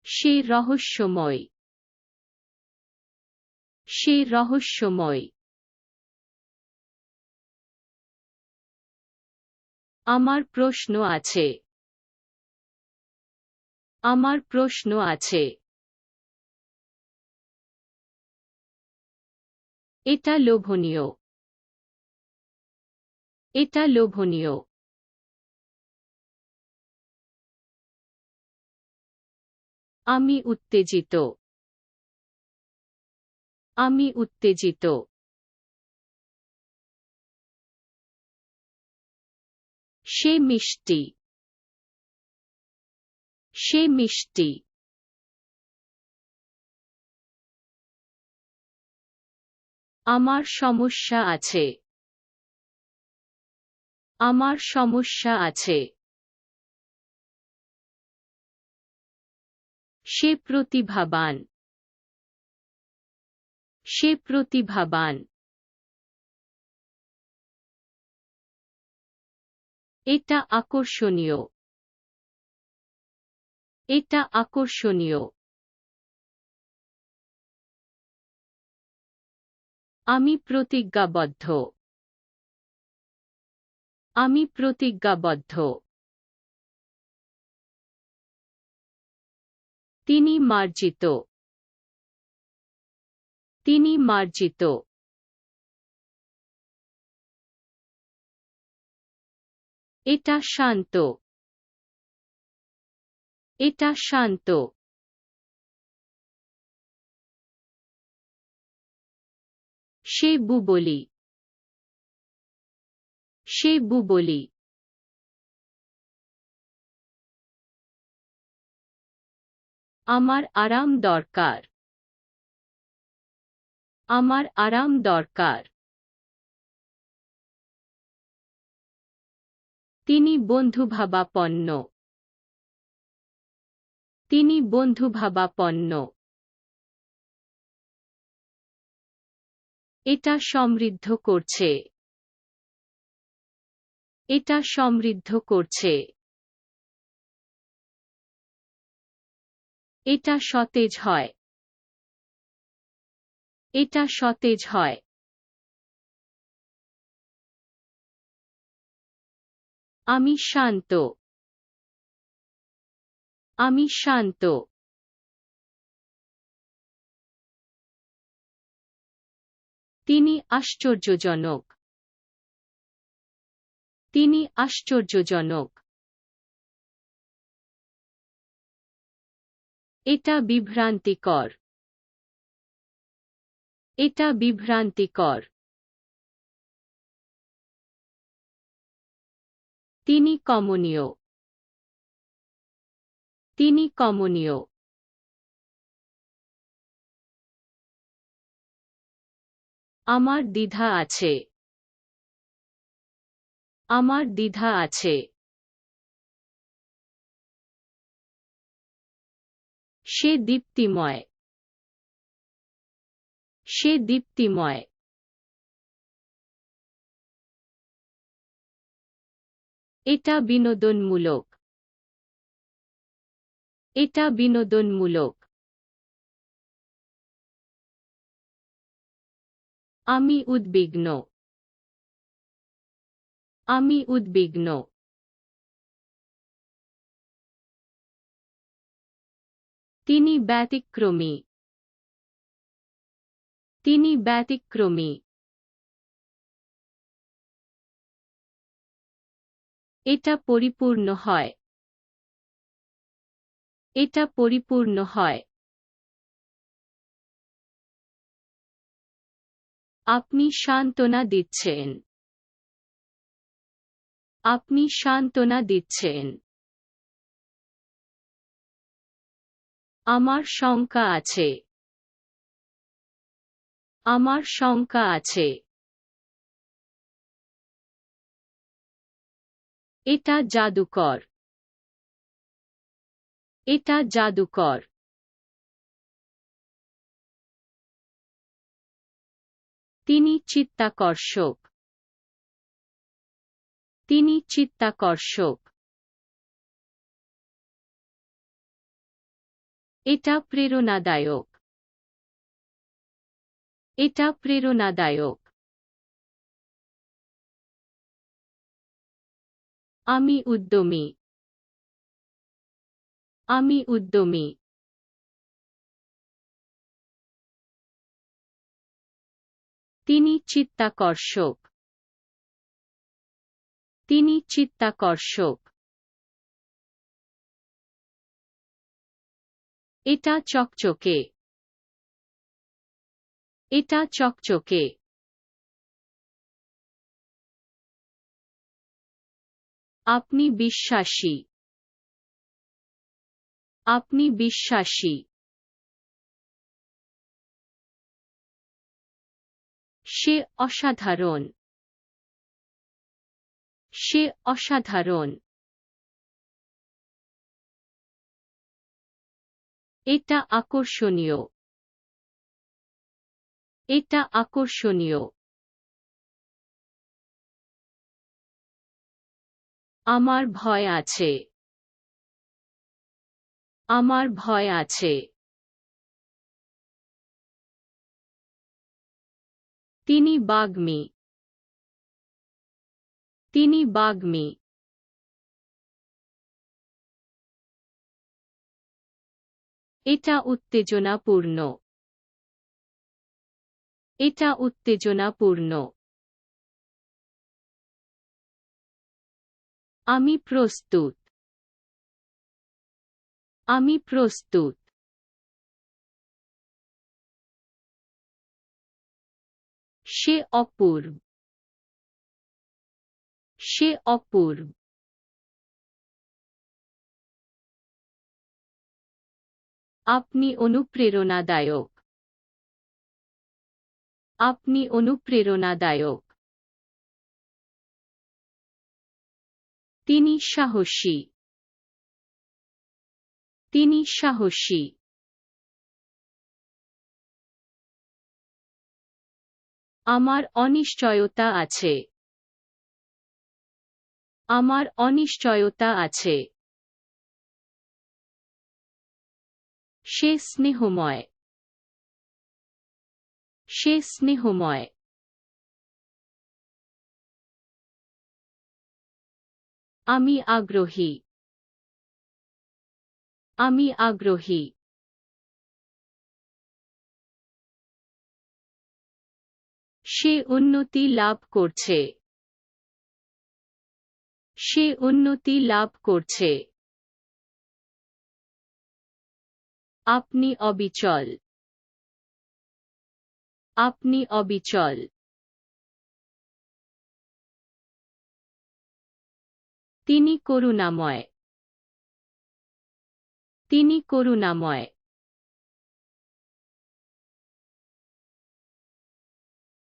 সে রহস্যময়। সে রহস্যময়। আমার প্রশ্ন আছে। আমার প্রশ্ন আছে। এটা লোভনীয়। এটা লোভনীয়। আমি উত্তেজিত। আমি উত্তেজিত। সে মিষ্টি। সে মিষ্টি। আমার সমস্যা আছে। আমার সমস্যা আছে। সে প্রতিভাবান। সে প্রতিভাবান। এটা আকর্ষণীয়। এটা আকর্ষণীয়। আমি প্রতিজ্ঞাবদ্ধ। আমি প্রতিজ্ঞাবদ্ধ। তিনি মার্জিত। তিনি মার্জিত। এটা শান্ত। এটা শান্ত। সে বুবলি। সে বুবলি। আমার আরাম দরকার। আমার আরাম দরকার। তিনি বন্ধুভাবাপন্ন। তিনি বন্ধুভাবাপন্ন। এটা সমৃদ্ধ করছে। এটা সমৃদ্ধ করছে। এটা সতেজ হয়। এটা সতেজ হয়। আমি শান্ত। আমি শান্ত। তিনি আশ্চর্যজনক। তিনি আশ্চর্যজনক। এটা বিভ্রান্তিকর। এটা বিভ্রান্তিকর। তিনি কমনীয়। তিনি কমনীয়। আমার দ্বিধা আছে। আমার দ্বিধা আছে। সে দীপ্তিময়। সে দীপ্তিময়। এটা বিনোদনমূলক। এটা বিনোদনমূলক। আমি উদ্বিগ্ন। আমি উদ্বিগ্ন। তিনি ব্যতিক্রমী। তিনি ব্যতিক্রমী। এটা পরিপূর্ণ হয়। এটা পরিপূর্ণ হয়। আপনি সান্ত্বনা দিচ্ছেন। আপনি সান্ত্বনা দিচ্ছেন। আমার শঙ্কা আছে। আমার শঙ্কা আছে। এটা জাদুকর। এটা জাদুকর। তিনি চিত্তাকর্ষক। তিনি চিত্তাকর্ষক। এটা প্রেরণাদায়ক। এটা প্রেরণাদায়ক। আমি উদ্যমী। আমি উদ্যমী। তিনি চিত্তাকর্ষক। তিনি চিত্তাকর্ষক। এটা চকচকে। এটা চকচকে। আপনি বিশ্বাসী। আপনি বিশ্বাসী। সে অসাধারণ। সে অসাধারণ। এটা আকর্ষণীয়। এটা আকর্ষণীয়। আমার ভয় আছে। আমার ভয় আছে। তিনি বাগ্মী। তিনি বাগ্মী। এটা উত্তেজনাপূর্ণ। এটা উত্তেজনাপূর্ণ। আমি প্রস্তুত। আমি প্রস্তুত। সে অপূর্ব। সে অপূর্ব। আপনি অনুপ্রেরণাদায়ক। আপনি অনুপ্রেরণাদায়ক। তিনি সাহসী। তিনি সাহসী। আমার অনিশ্চয়তা আছে। আমার অনিশ্চয়তা আছে। সে স্নেহময়। সে স্নেহময়। আমি আগ্রহী। আমি আগ্রহী। সে উন্নতি লাভ করছে। সে উন্নতি লাভ করছে। আপনি অবিচল। আপনি অবিচল। তিনি করুণাময়। তিনি করুণাময়।